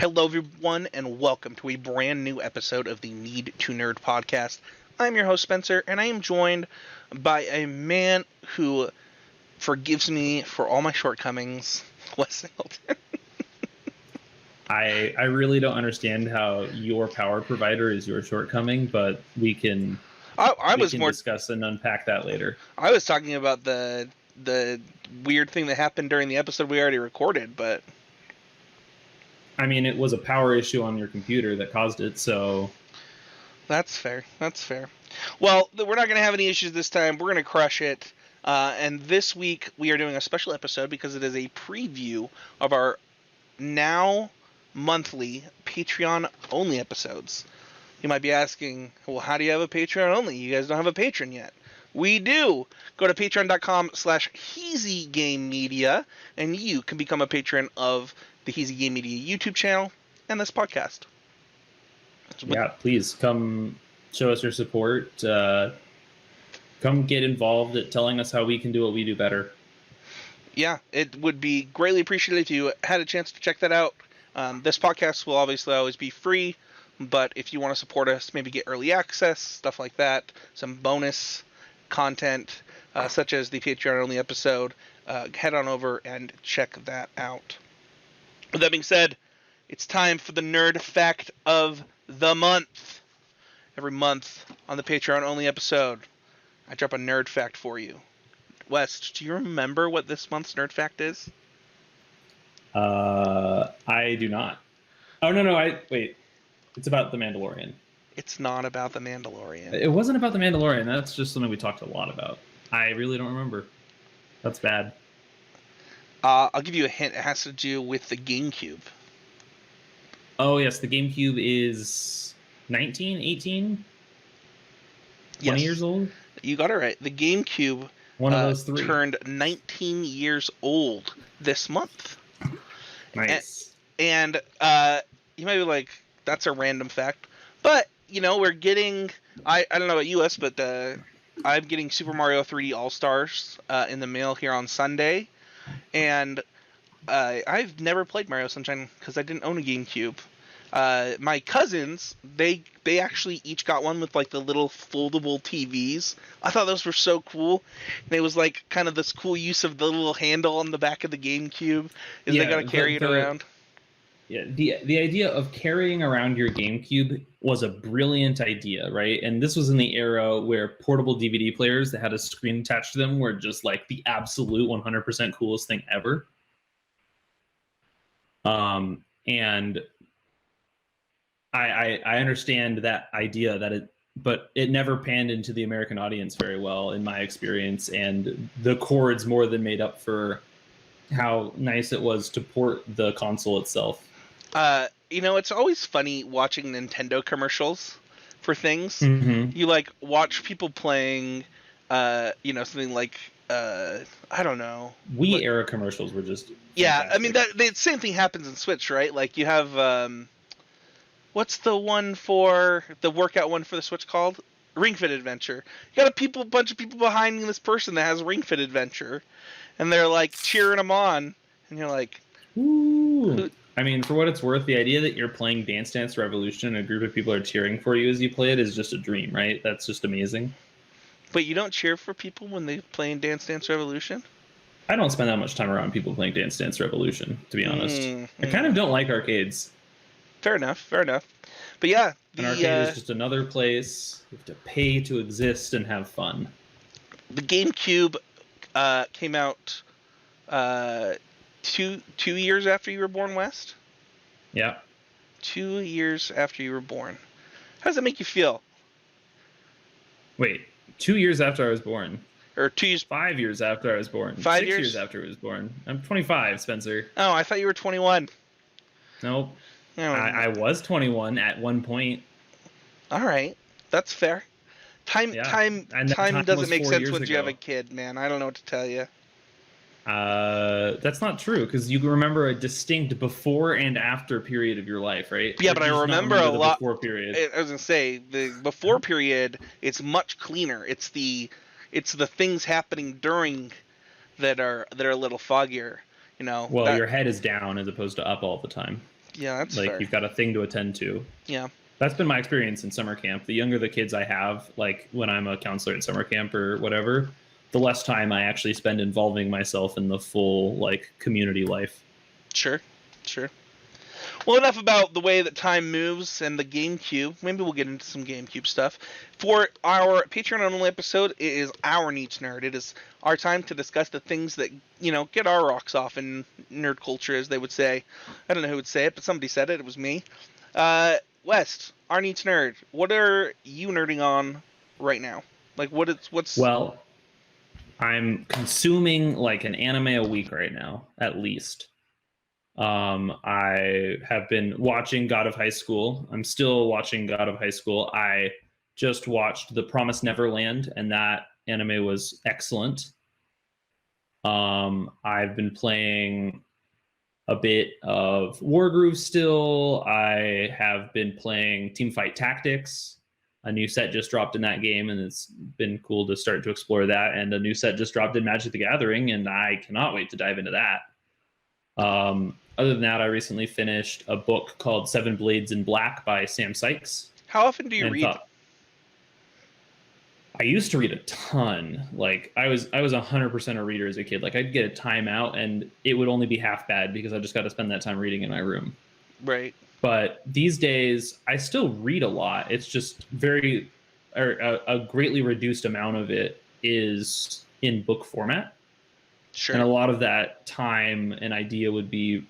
Hello, everyone, and welcome to a brand new episode of the Need to Nerd podcast. I'm your host, Spencer, and I am joined by a man who forgives me for all my shortcomings, Wes Singleton. I really don't understand how your power provider is your shortcoming, but we can discuss and unpack that later. I was talking about the weird thing that happened during the episode we already recorded, but I mean, it was a power issue on your computer that caused it, so that's fair. Well, we're not going to have any issues this time. We're going to crush it. And this week we are doing a special episode because it is a preview of our now monthly Patreon-only episodes. You might be asking, well, how do you have a Patreon-only? You guys don't have a patron yet. We do. Go to patreon.com/HeezyGameMedia, and you can become a patron of the Heezy Game Media YouTube channel and this podcast. Yeah, please come show us your support. Come get involved at telling us how we can do what we do better. Yeah, it would be greatly appreciated if you had a chance to check that out. This podcast will obviously always be free, but if you want to support us, maybe get early access, stuff like that, some bonus content, such as the Patreon-only episode, head on over and check that out. With that being said, it's time for the Nerd Fact of the Month. Every month on the Patreon-only episode, I drop a Nerd Fact for you. West, do you remember what this month's Nerd Fact is? I do not. Oh, no, wait. It's about The Mandalorian. It's not about The Mandalorian. It wasn't about The Mandalorian. That's just something we talked a lot about. I really don't remember. That's bad. I'll give you a hint. It has to do with the GameCube. Oh, yes. The GameCube is 19, 18? 20 years old? You got it right. The GameCube One of those three. Turned 19 years old this month. Nice. And you might be like, that's a random fact. But, you know, we're getting... I don't know about you, Wes, but I'm getting Super Mario 3D All-Stars in the mail here on Sunday. And I've never played Mario Sunshine because I didn't own a GameCube. My cousins, they actually each got one with like the little foldable TVs. I thought those were so cool. And it was like kind of this cool use of the little handle on the back of the GameCube. They gotta carry it around. Yeah, the idea of carrying around your GameCube was a brilliant idea, right? And this was in the era where portable DVD players that had a screen attached to them were just like the absolute 100% coolest thing ever. And I understand that idea but it never panned into the American audience very well in my experience, and the chords more than made up for how nice it was to port the console itself. You know, it's always funny watching Nintendo commercials for things. Mm-hmm. You like watch people playing, something like I don't know. Wii era commercials were just fantastic. I mean the same thing happens in Switch, right? Like you have what's the one for the workout one for the Switch called? Ring Fit Adventure. You got a bunch of people behind this person that has Ring Fit Adventure, and they're like cheering them on, and you're like, ooh. I mean, for what it's worth, the idea that you're playing Dance Dance Revolution and a group of people are cheering for you as you play it is just a dream, right? That's just amazing. But you don't cheer for people when they play in Dance Dance Revolution? I don't spend that much time around people playing Dance Dance Revolution, to be honest. I kind of don't like arcades. Fair enough. But yeah. An arcade is just another place you have to pay to exist and have fun. The GameCube came out 2 years after you were born, West? Yeah. 2 years after you were born. How does that make you feel? Wait, 2 years after I was born? Or 2 years... 5 years after I was born. 5 6 years? years after I was born. I'm 25, Spencer. Oh, I thought you were 21. Nope. I was 21 at one point. All right. That's fair. Time doesn't make sense when you have a kid, man. I don't know what to tell you. That's not true, because you remember a distinct before and after period of your life, right? Yeah, but I remember a lot. Before period. I was gonna say the before period. It's much cleaner. It's the things happening during that are a little foggier. You know. Well, your head is down as opposed to up all the time. Yeah, that's Like fair. you've got a thing to attend to. Yeah. That's been my experience in summer camp. The younger the kids I have, like when I'm a counselor at summer camp or whatever, the less time I actually spend involving myself in the full like community life. Sure. Sure. Well, enough about the way that time moves and the GameCube. Maybe we'll get into some GameCube stuff. For our Patreon-only episode, it is our Needs Nerd. It is our time to discuss the things that, get our rocks off in nerd culture, as they would say. I don't know who would say it, but somebody said it. It was me. West, our Needs Nerd. What are you nerding on right now? Like, what's... Well, I'm consuming like an anime a week right now, at least. I have been watching God of High School. I'm still watching God of High School. I just watched The Promised Neverland, and that anime was excellent. I've been playing a bit of Wargroove still. I have been playing Teamfight Tactics. A new set just dropped in that game, and it's been cool to start to explore that. And a new set just dropped in Magic the Gathering, and I cannot wait to dive into that. Other than that, I recently finished a book called Seven Blades in Black by Sam Sykes. How often do you read? I used to read a ton. Like I was 100% a reader as a kid. Like I'd get a timeout and it would only be half bad because I just got to spend that time reading in my room. Right. But these days I still read a lot. It's just a greatly reduced amount of it is in book format. Sure. And a lot of that time and idea would be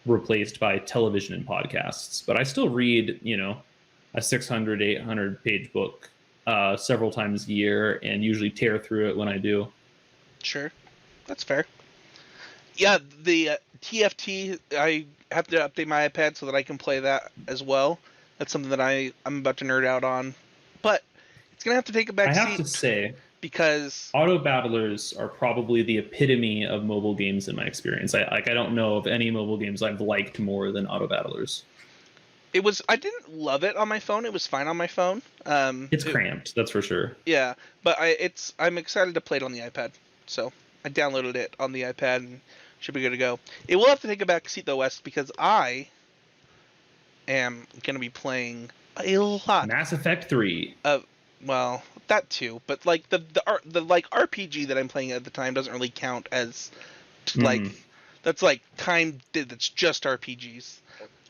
replaced by television and podcasts. But I still read, a 600, 800 page book several times a year and usually tear through it when I do. Sure. That's fair. Yeah, the TFT, I have to update my iPad so that I can play that as well. That's something that I'm about to nerd out on. But it's going to have to take a back seat. I have to say, because auto battlers are probably the epitome of mobile games in my experience. I don't know of any mobile games I've liked more than auto battlers. I didn't love it on my phone. It was fine on my phone. It's cramped, that's for sure. Yeah, but I'm excited to play it on the iPad. So I downloaded it on the iPad and should be good to go. It will have to take a back seat though, Wes, because I am going to be playing a lot. Mass Effect 3. Well, that too, but like the like RPG that I'm playing at the time doesn't really count as like that's like time that's just RPGs.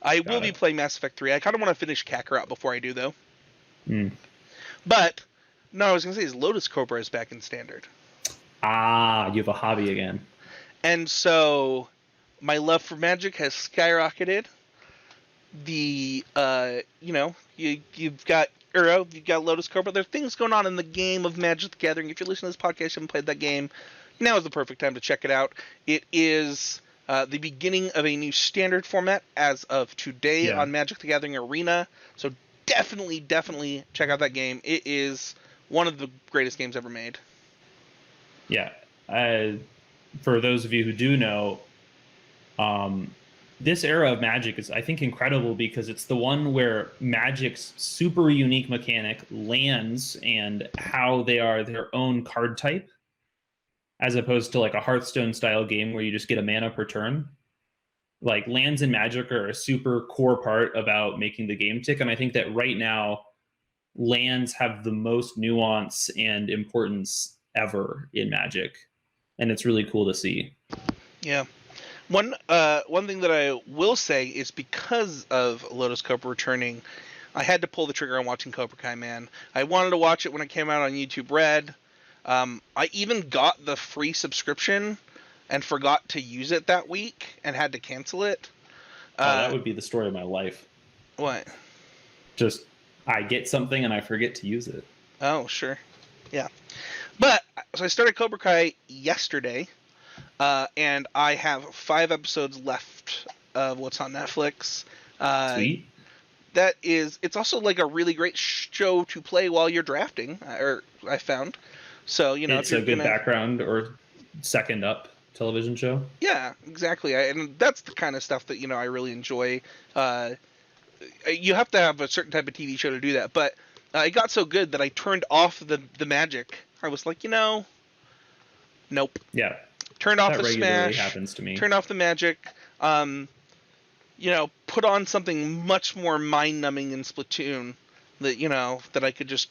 I will be playing Mass Effect 3. I kind of want to finish Kakarot before I do though. But no, I was gonna say is Lotus Cobra is back in standard. Ah, you have a hobby again. And so my love for Magic has skyrocketed. The you've got Uro, you've got Lotus Cobra. There are things going on in the game of Magic the Gathering. If you're listening to this podcast, you haven't played that game, now is the perfect time to check it out. It is the beginning of a new standard format as of today on Magic the Gathering Arena. So definitely check out that game. It is one of the greatest games ever made. Yeah. For those of you who do know, this era of Magic is, I think, incredible because it's the one where Magic's super unique mechanic, lands, and how they are their own card type, as opposed to like a Hearthstone style game where you just get a mana per turn. Like lands in Magic are a super core part about making the game tick. And I think that right now lands have the most nuance and importance ever in Magic. And it's really cool to see. Yeah. One thing that I will say is because of Lotus Cobra returning, I had to pull the trigger on watching Cobra Kai, man. I wanted to watch it when it came out on YouTube Red. I even got the free subscription and forgot to use it that week and had to cancel it. That would be the story of my life. What? Just, I get something and I forget to use it. Oh, sure. Yeah. But, so I started Cobra Kai yesterday. And I have 5 episodes left of what's on Netflix. Sweet. It's also like a really great show to play while you're drafting, or I found. So, it's a good background or second up television show. Yeah, exactly. And that's the kind of stuff that, I really enjoy. You have to have a certain type of TV show to do that. But it got so good that I turned off the Magic. I was like, nope. Yeah. Turned off the regularly Smash. Happens to me. Turned off the Magic. put on something much more mind-numbing in Splatoon that I could just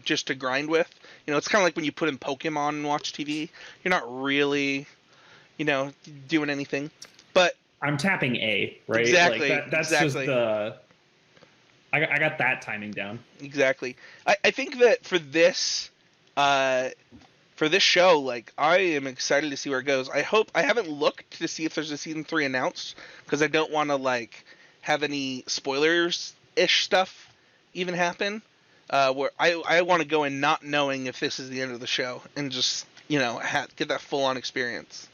just to grind with. It's kind of like when you put in Pokemon and watch TV. You're not really doing anything, but I'm tapping A, right? Exactly. That's exactly. just I got that timing down. Exactly. I think that for this show, like, I am excited to see where it goes. I haven't looked to see if there's a season 3 announced, because I don't want to like have any spoilers ish stuff even happen. Where I want to go in not knowing if this is the end of the show, and just get that full on experience.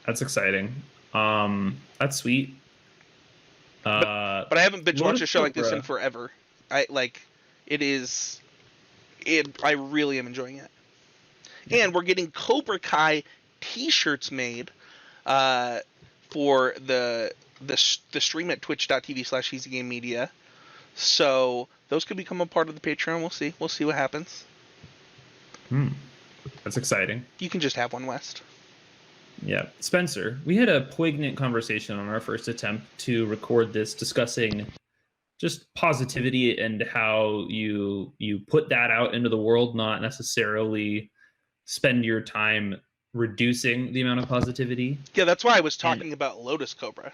That's exciting. That's sweet. But I haven't binge watched a show like this in forever. I really am enjoying it. Yeah. And we're getting Cobra Kai T-shirts made for the stream at twitch.tv/easygamemedia. So those could become a part of the Patreon. We'll see what happens. That's exciting. You can just have one, West. Yeah. Spencer, we had a poignant conversation on our first attempt to record this, discussing just positivity and how you put that out into the world, not necessarily spend your time reducing the amount of positivity. Yeah, that's why I was talking about Lotus Cobra.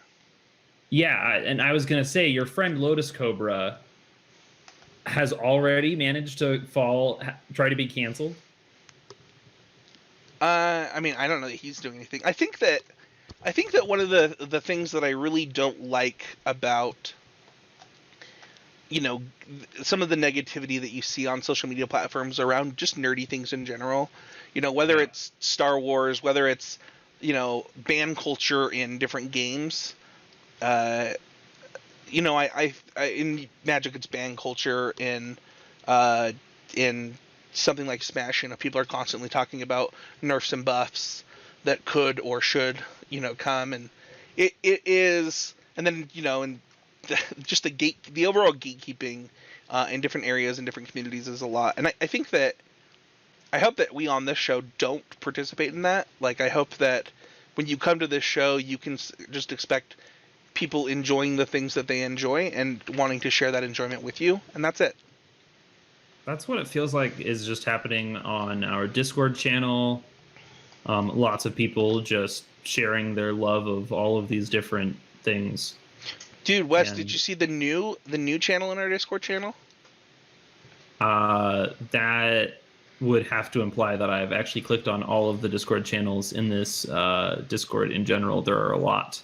Yeah, and I was going to say, your friend Lotus Cobra has already managed to try to be canceled. I mean, I don't know that he's doing anything. I think that one of the things that I really don't like about some of the negativity that you see on social media platforms around just nerdy things in general, whether it's Star Wars, whether it's ban culture in different games. I in Magic it's ban culture, in something like Smash, people are constantly talking about nerfs and buffs that could or should come, and it is, and then and just the overall gatekeeping in different areas and different communities is a lot. And I hope that we on this show don't participate in that. Like, I hope that when you come to this show, you can just expect people enjoying the things that they enjoy and wanting to share that enjoyment with you, and that's it. That's what it feels like is just happening on our Discord channel. Lots of people just sharing their love of all of these different things. Dude, Wes, did you see the new channel in our Discord channel? That would have to imply that I've actually clicked on all of the Discord channels in this Discord in general. There are a lot.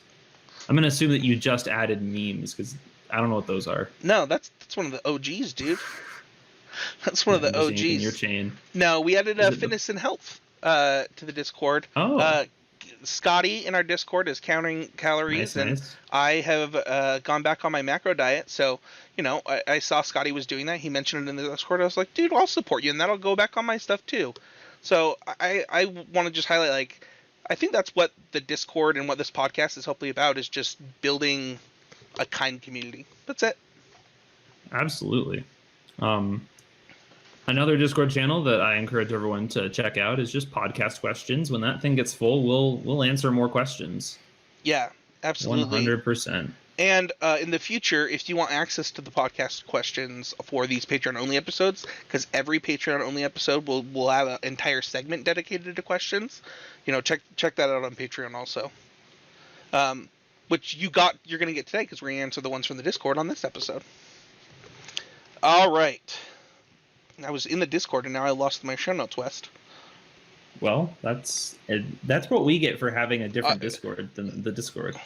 I'm going to assume that you just added memes, because I don't know what those are. No, that's one of the OGs, dude. That's one of the OGs. In your chain. No, we added fitness and health to the Discord. Oh. Scotty in our Discord is counting calories, nice. I have gone back on my macro diet. So, I saw Scotty was doing that. He mentioned it in the Discord. I was like, dude, I'll support you, and that'll go back on my stuff too. So I want to just highlight, like, I think that's what the Discord and what this podcast is hopefully about, is just building a kind community. That's it. Absolutely. Another Discord channel that I encourage everyone to check out is just Podcast Questions. When that thing gets full, we'll answer more questions. Yeah, absolutely. 100%. And in the future, if you want access to the podcast questions for these Patreon-only episodes, because every Patreon-only episode will have an entire segment dedicated to questions, check that out on Patreon also. Which you're going to get today, because we're going to answer the ones from the Discord on this episode. All right. I was in the Discord, and now I lost my show notes, West. Well, that's what we get for having a different Discord than the Discord.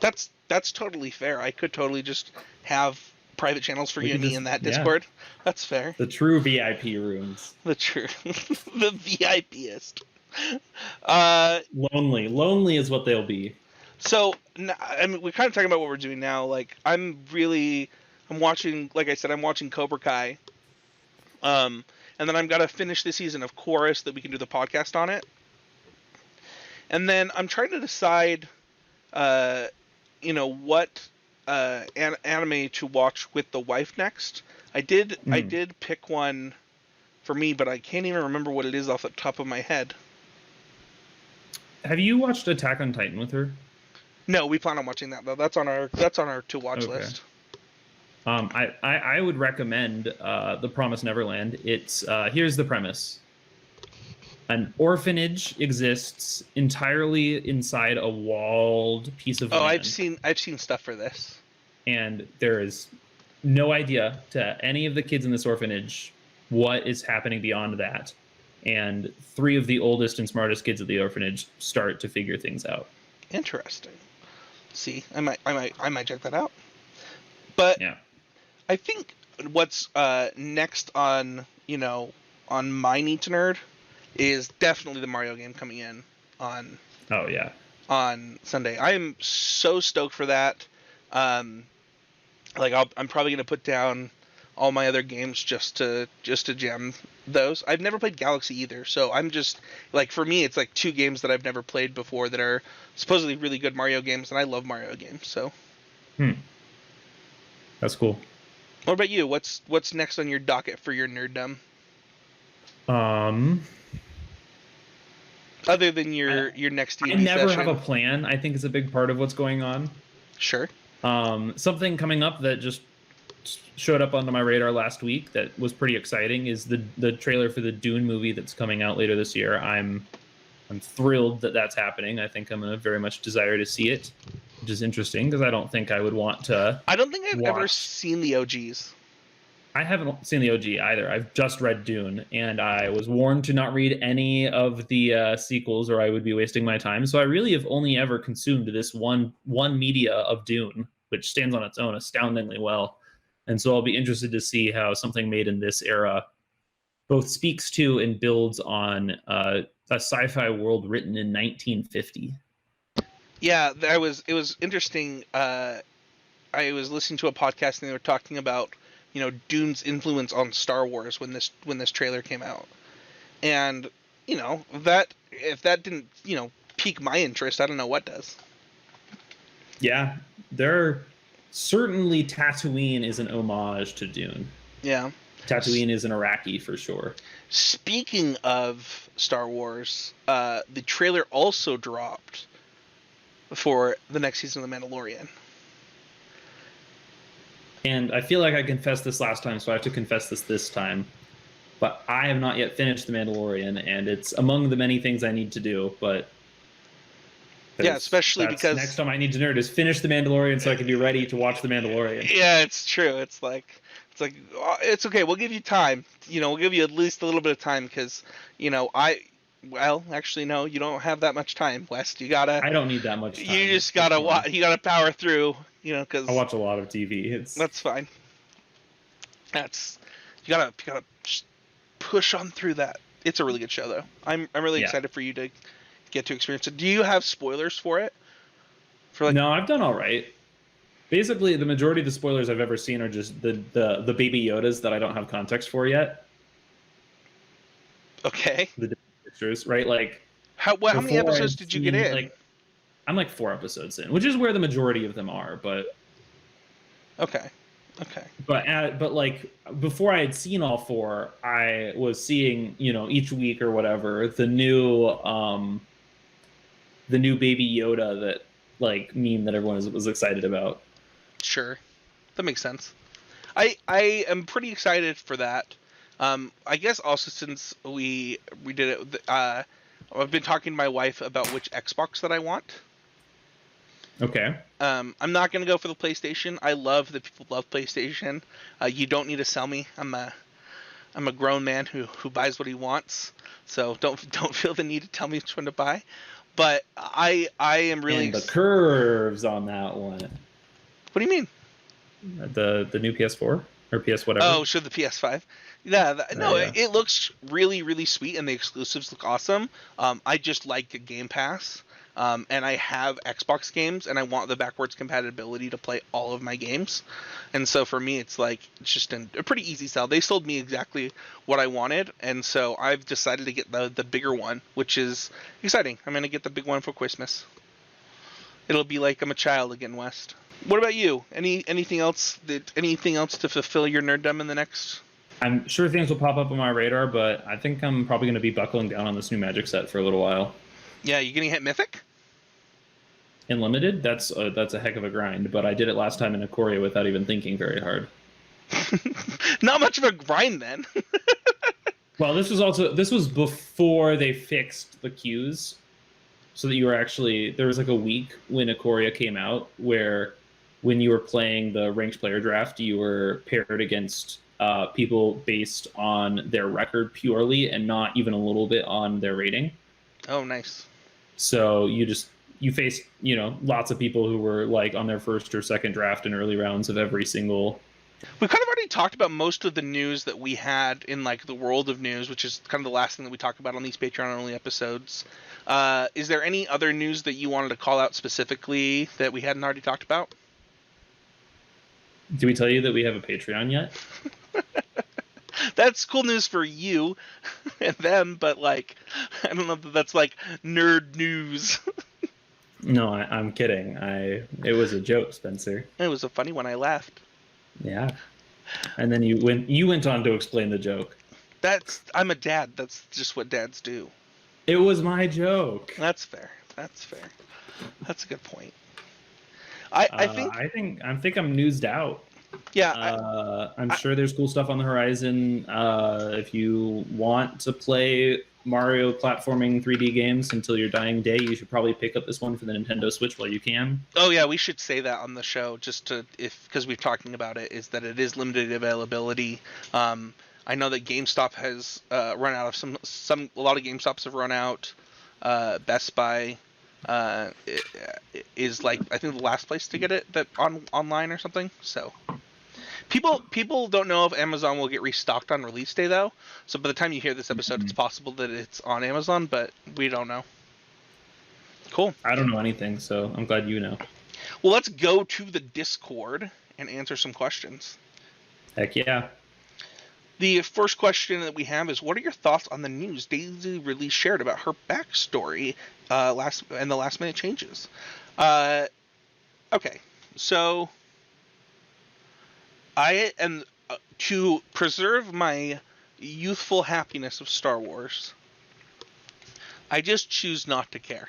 That's totally fair. I could totally just have private channels for you and me in that Discord. Yeah. That's fair. The true VIP rooms. The VIPest. Lonely is what they'll be. So, I mean, we're kind of talking about what we're doing now. Like, I'm watching, like I said, I'm watching Cobra Kai. And then I'm going to finish the season of Chorus that we can do the podcast on it. And then I'm trying to decide, what anime to watch with the wife next. I did pick one for me, but I can't even remember what it is off the top of my head. Have you watched Attack on Titan with her? No, we plan on watching that though. That's on our to watch list. I would recommend The Promised Neverland. It's here's the premise. An orphanage exists entirely inside a walled piece of land. I've seen stuff for this. And there is no idea to any of the kids in this orphanage what is happening beyond that. And 3 of the oldest and smartest kids of the orphanage start to figure things out. Interesting. See, I might check that out. But yeah. I think what's next on my Need to Nerd is definitely the Mario game coming in on. Oh yeah. On Sunday, I am so stoked for that. I'm probably gonna put down all my other games just to jam those. I've never played Galaxy either, so I'm just like, for me it's like 2 games that I've never played before that are supposedly really good Mario games, and I love Mario games. So. That's cool. What about you? What's next on your docket for your nerddom? Other than your next D&D I never session. have a plan. I think it's a big part of what's going on. Sure. Something coming up that just showed up onto my radar last week that was pretty exciting is the trailer for the Dune movie that's coming out later this year. I'm thrilled that that's happening. I think I'm gonna very much desire to see it, which is interesting because I don't think I would want to. I don't think I've ever seen the OGs. I haven't seen the OG either. I've just read Dune, and I was warned to not read any of the sequels, or I would be wasting my time. So I really have only ever consumed this one media of Dune, which stands on its own astoundingly well. And so I'll be interested to see how something made in this era both speaks to and builds on a sci-fi world written in 1950. Yeah, it was interesting. I was listening to a podcast and they were talking about Dune's influence on Star Wars when this trailer came out, and that if that didn't pique my interest, I don't know what does. Yeah, certainly Tatooine is an homage to Dune. Yeah, Tatooine is an Iraqi for sure. Speaking of Star Wars, the trailer also dropped for the next season of The Mandalorian. And I feel like I confessed this last time, so I have to confess this time. But I have not yet finished The Mandalorian, and it's among the many things I need to do. But yeah, especially because next time I need to nerd is finish The Mandalorian so I can be ready to watch The Mandalorian. Yeah, it's true. It's it's okay. We'll give you time. We'll give you at least a little bit of time because actually, no, you don't have that much time, West. I don't need that much time. You just gotta you gotta power through. Because I watch a lot of TV. That's fine. You gotta just push on through that. It's a really good show, though. I'm really excited for you to get to experience it. Do you have spoilers for it? No, I've done all right. Basically, the majority of the spoilers I've ever seen are just the Baby Yodas that I don't have context for yet. Okay. The pictures, right? Like how many episodes did you get in? I'm like 4 episodes in, which is where the majority of them are, but okay. But like before I had seen all 4, I was seeing, each week or whatever, the new Baby Yoda that like meme that everyone was excited about. Sure. That makes sense. I am pretty excited for that. I guess also since we did it, I've been talking to my wife about which Xbox that I want. Okay. I'm not gonna go for the PlayStation. I love that people love PlayStation. You don't need to sell me. I'm a grown man who buys what he wants. So don't feel the need to tell me which one to buy. But I am really and the curves on that one. What do you mean? The new PS4 or PS whatever. Oh, sure, the PS5. Yeah, It looks really, really sweet, and the exclusives look awesome. I just like Game Pass. And I have Xbox games, and I want the backwards compatibility to play all of my games. And so for me, it's just a pretty easy sell. They sold me exactly what I wanted, and so I've decided to get the bigger one, which is exciting. I'm going to get the big one for Christmas. It'll be like I'm a child again, West. What about you? Anything else to fulfill your nerddom in the next? I'm sure things will pop up on my radar, but I think I'm probably going to be buckling down on this new Magic set for a little while. Yeah, you going to hit Mythic? in limited, that's a heck of a grind. But I did it last time in Ikoria without even thinking very hard. Not much of a grind then. Well, this was before they fixed the queues, so that you were actually there was like a week when Ikoria came out where when you were playing the ranked player draft, you were paired against people based on their record purely and not even a little bit on their rating. Oh, nice. So you faced, lots of people who were like on their first or second draft in early rounds of every single. We kind of already talked about most of the news that we had in like the world of news, which is kind of the last thing that we talk about on these Patreon only episodes. Is there any other news that you wanted to call out specifically that we hadn't already talked about? Did we tell you that we have a Patreon yet? That's cool news for you and them, but like, I don't know that that's like nerd news. No, I'm kidding. It was a joke, Spencer. It was a funny one. I laughed. Yeah. And then you went on to explain the joke. I'm a dad. That's just what dads do. It was my joke. That's fair. That's a good point. I think I'm newsed out. Yeah. I'm sure there's cool stuff on the horizon. If you want to play Mario platforming 3D games until your dying day, you should probably pick up this one for the Nintendo Switch while you can. Oh yeah, we should say that on the show because we're talking about it, is that it is limited availability. I know that GameStop has run out of a lot of GameStops have run out. Best Buy is like, I think, the last place to get it online or something. So people don't know if Amazon will get restocked on release day though. So by the time you hear this episode, it's possible that it's on Amazon, but we don't know. Cool. I don't know anything, so I'm glad you know. Well, let's go to the Discord and answer some questions. Heck yeah. The first question that we have is, what are your thoughts on the news Daisy Ridley shared about her backstory and the last minute changes? Okay, so I am to preserve my youthful happiness of Star Wars, I just choose not to care.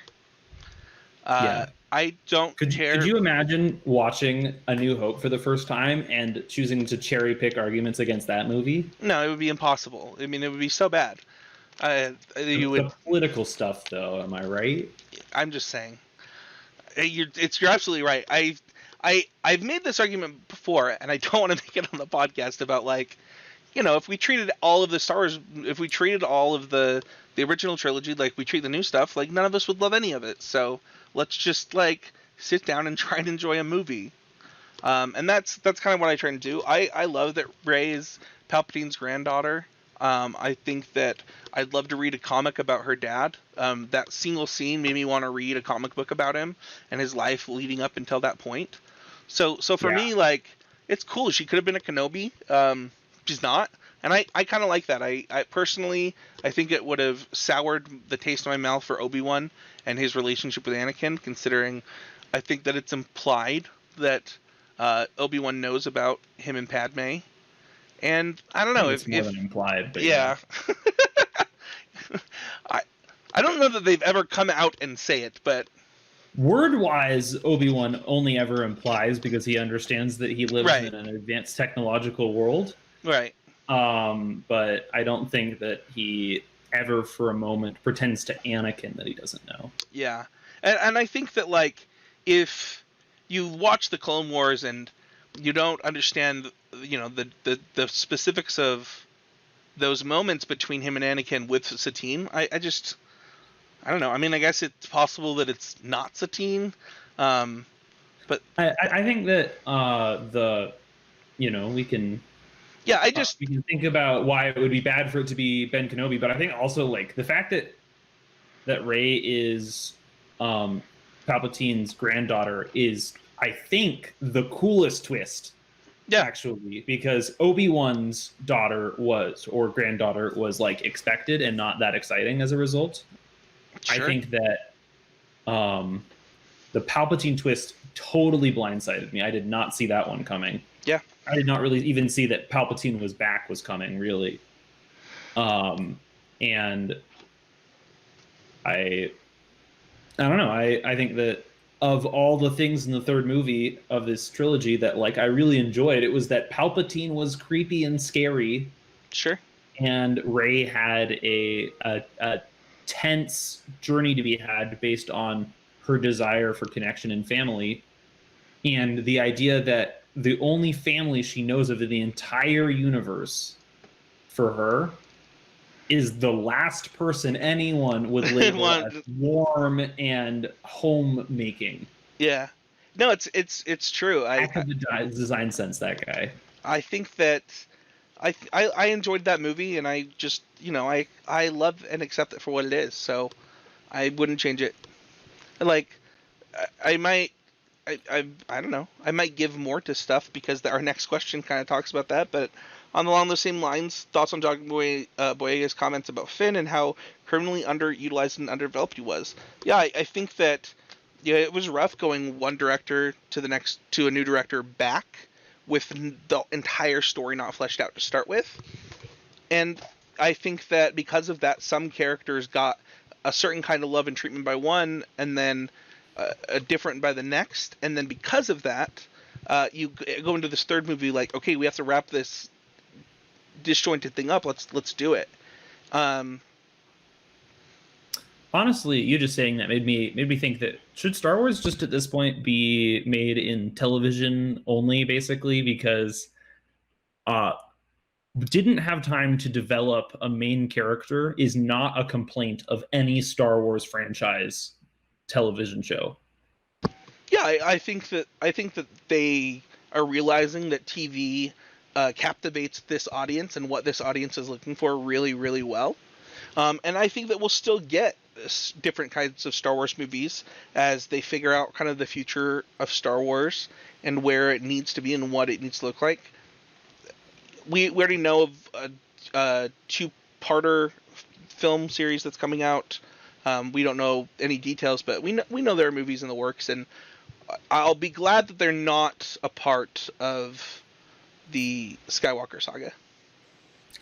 Yeah. I don't care. Could you imagine watching A New Hope for the first time and choosing to cherry pick arguments against that movie? No, it would be impossible. I mean, it would be so bad. The political stuff, though, am I right? I'm just saying. You're absolutely right. I've made this argument before, and I don't want to make it on the podcast about, like, if we treated all of the Star Wars, if we treated all of the original trilogy like we treat the new stuff, like, none of us would love any of it. So let's just, like, sit down and try and enjoy a movie. And that's kind of what I try and do. I love that Rey is Palpatine's granddaughter. I think that I'd love to read a comic about her dad. That single scene made me want to read a comic book about him and his life leading up until that point. So for me, like, it's cool. She could have been a Kenobi. She's not. And I kind of like that. I personally, I think it would have soured the taste in my mouth for Obi-Wan and his relationship with Anakin, considering I think that it's implied that Obi-Wan knows about him and Padme. And I don't know if more than implied, but yeah. I don't know that they've ever come out and say it, but word-wise, Obi-Wan only ever implies because he understands that he lives Right. in an advanced technological world. Right. But I don't think that he ever for a moment pretends to Anakin that he doesn't know. Yeah. And I think that, like, if you watch the Clone Wars and you don't understand, the specifics of those moments between him and Anakin with Satine, I don't know. I mean, I guess it's possible that it's not Satine, but I think that we can. Yeah, we can think about why it would be bad for it to be Ben Kenobi, but I think also, like, the fact that Rey is Palpatine's granddaughter is, I think, the coolest twist. Yeah. Actually, because Obi-Wan's granddaughter was, like, expected and not that exciting as a result. Sure. I think that the Palpatine twist totally blindsided me. I did not see that one coming. Yeah. I did not really even see that Palpatine was coming, really. And I don't know. I think that of all the things in the third movie of this trilogy that like I really enjoyed, it was that Palpatine was creepy and scary, Sure. and Rey had a tense journey to be had based on her desire for connection and family, and the idea that the only family she knows of in the entire universe for her is the last person anyone would label as warm and homemaking. Yeah. No, it's true. Heck of a design sense, that guy. I think that I enjoyed that movie, and I just, I love and accept it for what it is. So I wouldn't change it. Like, I might, I don't know. I might give more to stuff because our next question kind of talks about that. But along the same lines, thoughts on John Boyega's comments about Finn and how criminally underutilized and underdeveloped he was. Yeah, I think that it was rough going one director to the next to a new director back with the entire story not fleshed out to start with. And I think that because of that, some characters got a certain kind of love and treatment by one, and then a different by the next. And then because of that, you go into this third movie like, okay, we have to wrap this disjointed thing up. Let's do it. Honestly, you just saying that made me think that should Star Wars just at this point be made in television only, basically, because didn't have time to develop a main character is not a complaint of any Star Wars franchise television show. Yeah, I think that they are realizing that TV captivates this audience and what this audience is looking for really, really well. And I think that we'll still get different kinds of Star Wars movies as they figure out kind of the future of Star Wars and where it needs to be and what it needs to look like. We already know of a two-parter film series that's coming out. We don't know any details, but we know there are movies in the works, and I'll be glad that they're not a part of the Skywalker saga.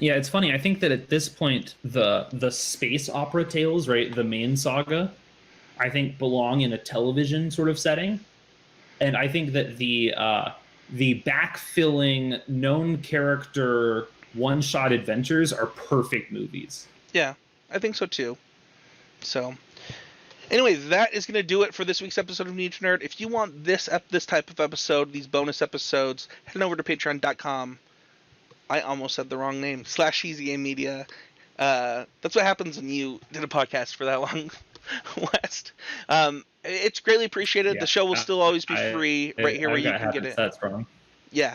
Yeah, it's funny. I think that at this point, the space opera tales, right, the main saga, I think belong in a television sort of setting, and I think that the backfilling known character one-shot adventures are perfect movies. Yeah, I think so too. So, anyway, that is going to do it for this week's episode of Need to Nerd. If you want this type of episode, these bonus episodes, head over to patreon.com. I almost said the wrong name. /EasyGame Media. That's what happens when you did a podcast for that long, West. It's greatly appreciated. Yeah, the show will still always be free right here where you can get it. That's wrong. Yeah.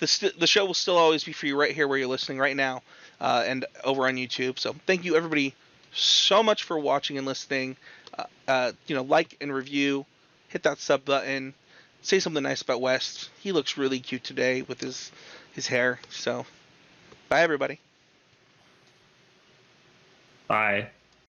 The show will still always be free right here where you're listening right now, and over on YouTube. So thank you, everybody, so much for watching and listening. Like and review. Hit that sub button. Say something nice about West. He looks really cute today with his hair. So, bye, everybody. Bye.